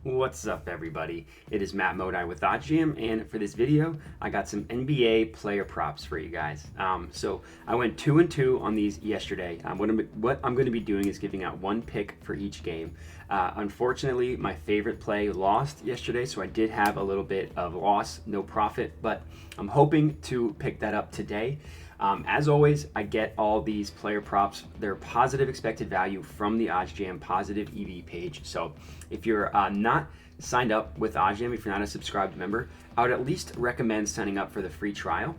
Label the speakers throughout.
Speaker 1: What's up, everybody? It is Matt Modi with OddsJam, and for this video, I got some NBA player props for you guys. So I went 2-2 on these yesterday. What I'm going to be doing is giving out one pick for each game. Unfortunately, my favorite play lost yesterday, so I did have a little bit of loss, no profit, but I'm hoping to pick that up today. As always, I get all these player props. They're positive expected value from the OddsJam Positive EV page. So if you're not signed up with OddsJam, if you're not a subscribed member, I would at least recommend signing up for the free trial.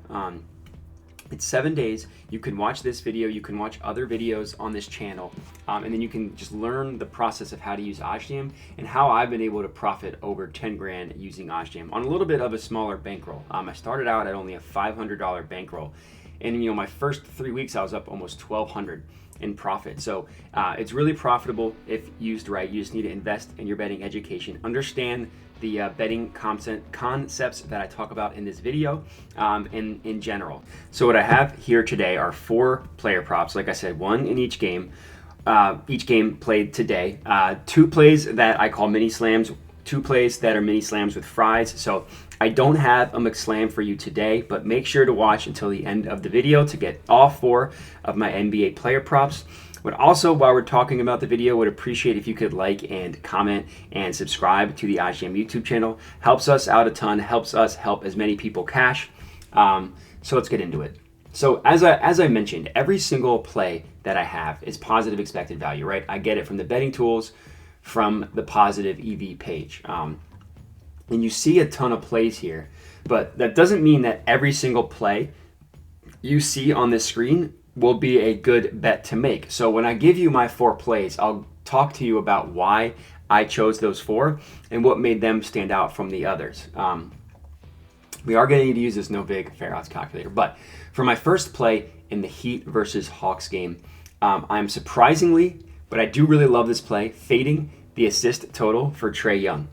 Speaker 1: It's 7 days. You can watch this video, you can watch other videos on this channel, and then you can just learn the process of how to use OddsJam and how I've been able to profit over 10 grand using OddsJam on a little bit of a smaller bankroll. I started out at only a $500 bankroll. And my first 3 weeks I was up almost $1,200 in profit. So it's really profitable if used right. You just need to invest in your betting education. Understand the betting concepts that I talk about in this video in general. So what I have here today are 4 player props. Like I said, one in each game played today. 2 plays that I call mini slams, 2 plays that are mini slams with fries. So I don't have a McSlam for you today, but make sure to watch until the end of the video to get all 4 of my NBA player props. But also, while we're talking about the video, would appreciate if you could like and comment and subscribe to the OddsJam YouTube channel. Helps us out a ton, helps us help as many people cash. So let's get into it. So as I mentioned, every single play that I have is positive expected value, right? I get it from the betting tools, from the Positive EV page. And you see a ton of plays here, but that doesn't mean that every single play you see on this screen will be a good bet to make. So when I give you my 4 plays, I'll talk to you about why I chose those 4 and what made them stand out from the others. We are going to need to use this no vig fair odds calculator, but for my first play in the Heat versus Hawks game, I'm surprisingly, but I do really love this play, fading the assist total for Trae Young.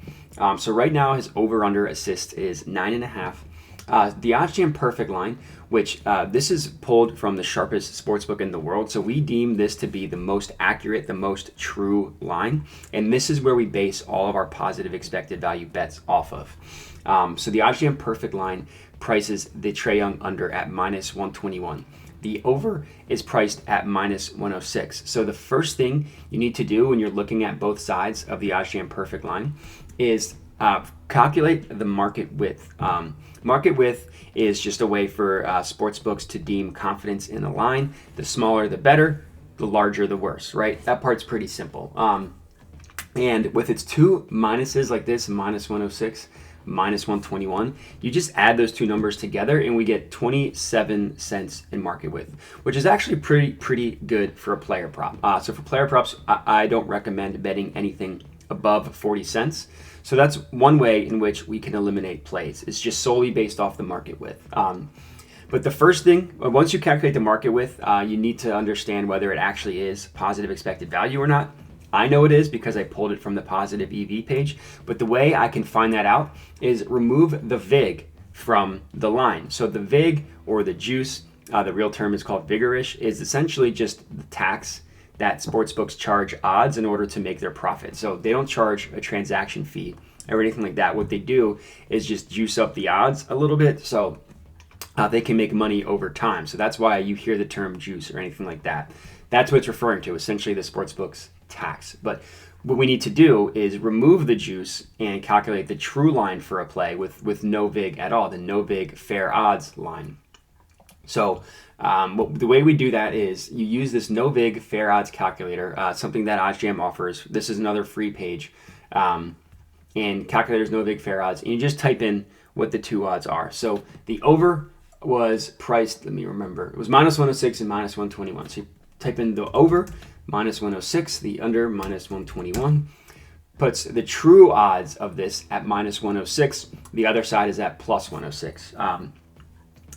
Speaker 1: So right now his over-under assist is 9.5. The OddsJam perfect line, which this is pulled from the sharpest sportsbook in the world. So we deem this to be the most accurate, the most true line. And this is where we base all of our positive expected value bets off of. So the OddsJam perfect line prices the Trae Young under at -121. The over is priced at -106. So the first thing you need to do when you're looking at both sides of the OddsJam perfect line is calculate the market width. Market width is just a way for sportsbooks to deem confidence in a line. The smaller the better, the larger the worse, right? That part's pretty simple. And with its 2 minuses like this, -106, -121, you just add those 2 numbers together and we get 27 cents in market width, which is actually pretty good for a player prop. So for player props, I don't recommend betting anything above 40 cents. So that's one way in which we can eliminate plays. It's just solely based off the market width. But the first thing, once you calculate the market width, you need to understand whether it actually is positive expected value or not. I know it is because I pulled it from the Positive EV page, but the way I can find that out is remove the vig from the line. So the vig, or the juice, the real term is called vigorish, is essentially just the tax that sportsbooks charge odds in order to make their profit. So they don't charge a transaction fee or anything like that. What they do is just juice up the odds a little bit so they can make money over time. So that's why you hear the term juice or anything like that. That's what it's referring to, essentially the sportsbook's tax. But what we need to do is remove the juice and calculate the true line for a play with no vig at all, the no vig fair odds line. So the way we do that is you use this no vig fair odds calculator, something that OddsJam offers. This is another free page, and calculators no vig fair odds, and you just type in what the 2 odds are. So the over was priced, let me remember, it was -106 and -121. So you type in the over, -106, the under, -121. Puts the true odds of this at -106. The other side is at +106.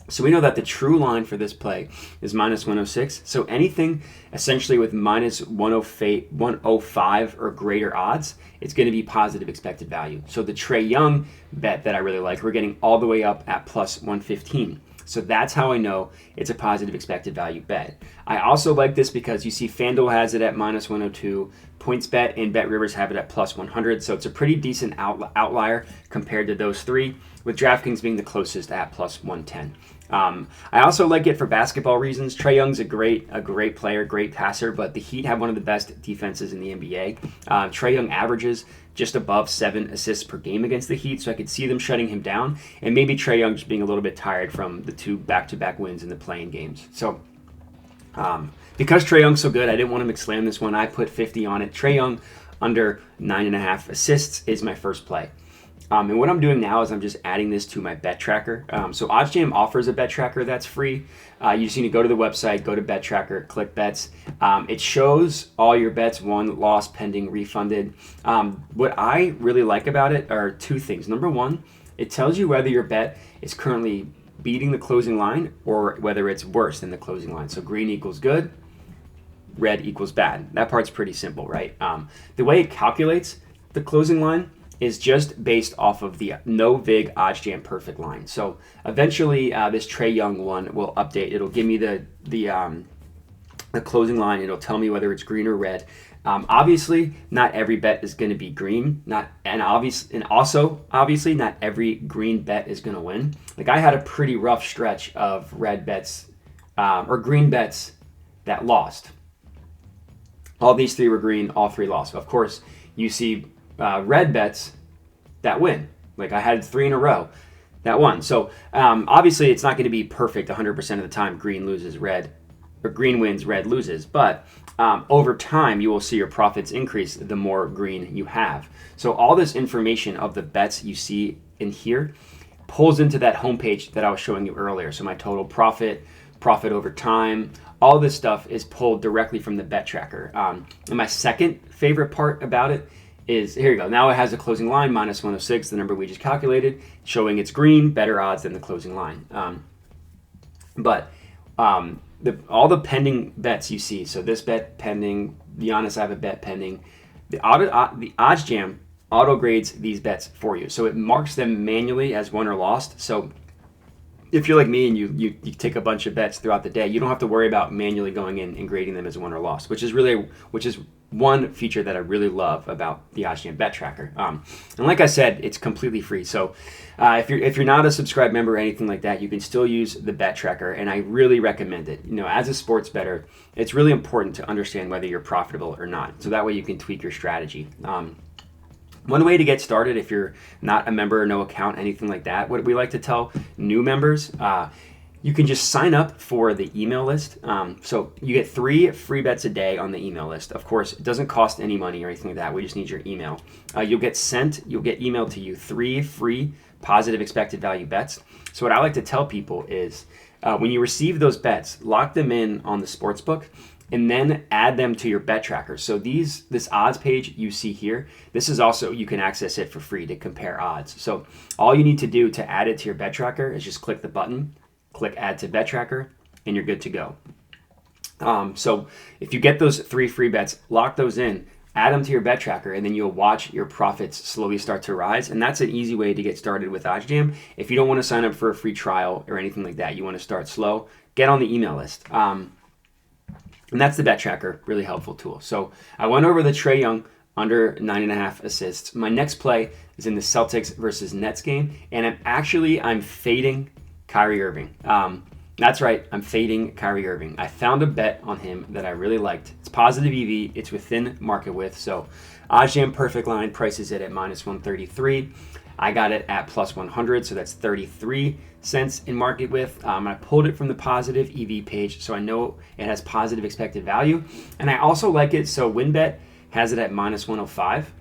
Speaker 1: So we know that the true line for this play is -106. So anything essentially with -105 or greater odds, it's going to be positive expected value. So the Trae Young bet that I really like, we're getting all the way up at +115. So that's how I know it's a positive expected value bet. I also like this because you see FanDuel has it at -102, PointsBet and BetRivers have it at +100, so it's a pretty decent outlier compared to those three, with DraftKings being the closest at +110. I also like it for basketball reasons. Trae Young's a great player, great passer, but the Heat have one of the best defenses in the NBA. Trae Young averages just above 7 assists per game against the Heat, so I could see them shutting him down, and maybe Trae Young just being a little bit tired from the 2 back-to-back wins in the play-in games. So because Trae Young's so good, I didn't want to slam this one. I put 50 on it. Trae Young under 9.5 assists is my first play. And what I'm doing now is I'm just adding this to my bet tracker. So OddsJam offers a bet tracker that's free. You just need to go to the website, go to bet tracker, click bets. It shows all your bets, won, lost, pending, refunded. What I really like about it are 2 things. Number one, it tells you whether your bet is currently beating the closing line or whether it's worse than the closing line. So green equals good, red equals bad. That part's pretty simple, right? The way it calculates the closing line is just based off of the no vig OddsJam perfect line. So eventually this Trae Young one will update. It'll give me the closing line. It'll tell me whether it's green or red. Obviously, not every bet is going to be green. Obviously, not every green bet is going to win. Like I had a pretty rough stretch of red bets or green bets that lost. All these 3 were green. All 3 lost. Of course, you see red bets that win. Like I had 3 in a row that won. So obviously it's not going to be perfect 100% of the time. Green loses, red, or green wins, red loses. But over time you will see your profits increase the more green you have. So all this information of the bets you see in here pulls into that homepage that I was showing you earlier. So my total profit over time, all this stuff is pulled directly from the bet tracker. And my second favorite part about it is, here you go. Now it has a closing line, -106, the number we just calculated, showing it's green, better odds than the closing line. All the pending bets you see, so this bet pending, Giannis, I have a bet pending. The OddsJam auto grades these bets for you. So it marks them manually as won or lost. So if you're like me and you take a bunch of bets throughout the day, you don't have to worry about manually going in and grading them as won or lost, which is one feature that I really love about the OddsJam bet tracker. And like I said, it's completely free. So if you're not a subscribed member or anything like that, you can still use the bet tracker, and I really recommend it. As a sports bettor, it's really important to understand whether you're profitable or not, so that way you can tweak your strategy. One way to get started, if you're not a member, no account, anything like that, what we like to tell new members, you can just sign up for the email list. So you get 3 free bets a day on the email list. Of course, it doesn't cost any money or anything like that. We just need your email. You'll get emailed to you 3 free positive expected value bets. So what I like to tell people is when you receive those bets, lock them in on the sportsbook and then add them to your bet tracker. So this odds page you see here, this is also, you can access it for free to compare odds. So all you need to do to add it to your bet tracker is just click the button, click add to bet tracker, and you're good to go. So if you get those 3 free bets, lock those in, add them to your bet tracker, and then you'll watch your profits slowly start to rise. And that's an easy way to get started with OddsJam. If you don't want to sign up for a free trial or anything like that, you want to start slow, get on the email list. And that's the bet tracker, really helpful tool. So I went over the Trae Young under 9.5 assists. My next play is in the Celtics versus Nets game, and I'm fading Kyrie Irving. That's right, I'm fading Kyrie Irving. I found a bet on him that I really liked. It's positive EV, it's within market width, so OddsJam perfect line prices it at -133. I got it at +100, so that's 33 cents in market width. I pulled it from the positive EV page, so I know it has positive expected value. And I also like it, so WynnBET has it at -105.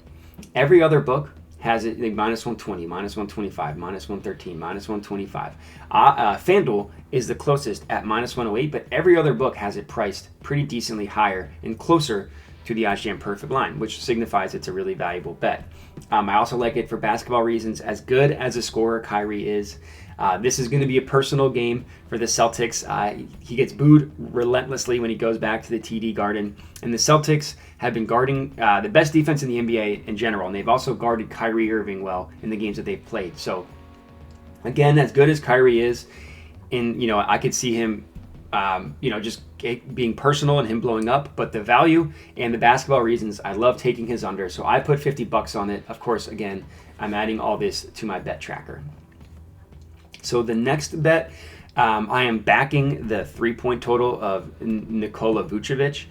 Speaker 1: Every other book has it like -120, -125, -113, -125. FanDuel is the closest at -108, but every other book has it priced pretty decently higher and closer to the OddsJam perfect line, which signifies it's a really valuable bet. I also like it for basketball reasons. As good as a scorer Kyrie is, this is going to be a personal game for the Celtics. He gets booed relentlessly when he goes back to the TD Garden, and the Celtics have been guarding the best defense in the NBA in general, and they've also guarded Kyrie Irving well in the games that they've played. So again, as good as Kyrie is, I could see him just being personal and him blowing up, but the value and the basketball reasons, I love taking his under. So I put $50 on it. Of course, again, I'm adding all this to my bet tracker. So the next bet, I am backing the 3-point total of Nikola Vucevic.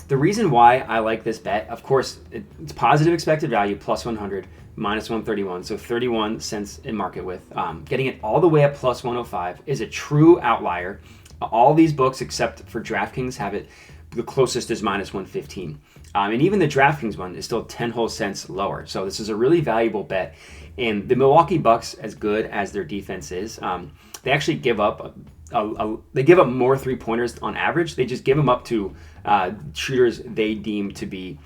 Speaker 1: The reason why I like this bet, of course, it's positive expected value, plus 100, minus 131, so 31 cents in market with. Getting it all the way at plus 105 is a true outlier. All these books, except for DraftKings, have it the closest is minus 115. And even the DraftKings one is still 10 whole cents lower. So this is a really valuable bet. And the Milwaukee Bucks, as good as their defense is, they actually give up they give up more 3-pointers on average. They just give them up to shooters they deem to be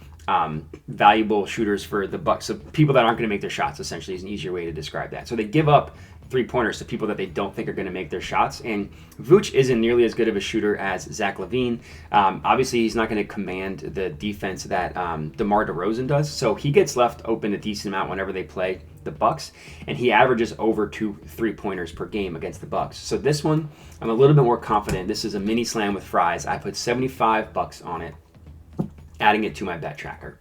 Speaker 1: valuable shooters for the Bucks. So people that aren't going to make their shots, essentially, is an easier way to describe that. So they give up 3-pointers to people that they don't think are going to make their shots. And Vooch isn't nearly as good of a shooter as Zach LaVine. Obviously, he's not going to command the defense that DeMar DeRozan does. So he gets left open a decent amount whenever they play the Bucks, and he averages over 2 3-pointers per game against the Bucks. So this one, I'm a little bit more confident. This is a mini slam with fries. I put $75 on it, adding it to my bet tracker.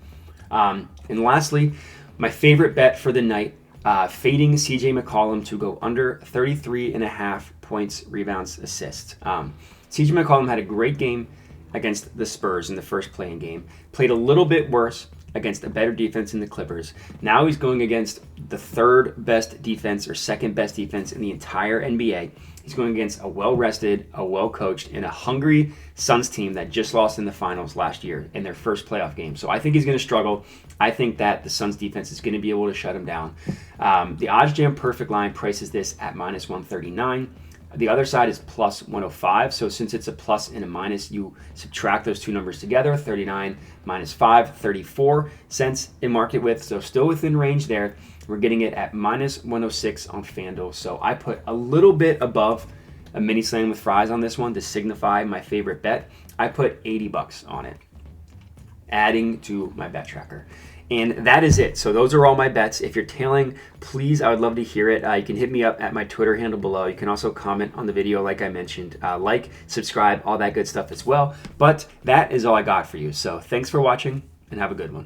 Speaker 1: And lastly, my favorite bet for the night, fading CJ McCollum to go under 33.5 points, rebounds, assists. CJ McCollum had a great game against the Spurs in the first playing game. Played a little bit worse against a better defense in the Clippers. Now he's going against the third best defense or second best defense in the entire NBA. He's going against a well-rested, a well-coached, and a hungry Suns team that just lost in the finals last year in their first playoff game. So I think he's going to struggle. I think that the Suns defense is going to be able to shut him down. The OddsJam perfect line prices this at minus 139. The other side is plus 105. So since it's a plus and a minus, you subtract those two numbers together. 39 minus 5, 34 cents in market with. So still within range there. We're getting it at minus 106 on FanDuel. So I put a little bit above a mini slam with fries on this one to signify my favorite bet. I put $80 on it, adding to my bet tracker. And that is it. So those are all my bets. If you're tailing, please, I would love to hear it. You can hit me up at my Twitter handle below. You can also comment on the video like I mentioned. Like, subscribe, all that good stuff as well. But that is all I got for you. So thanks for watching and have a good one.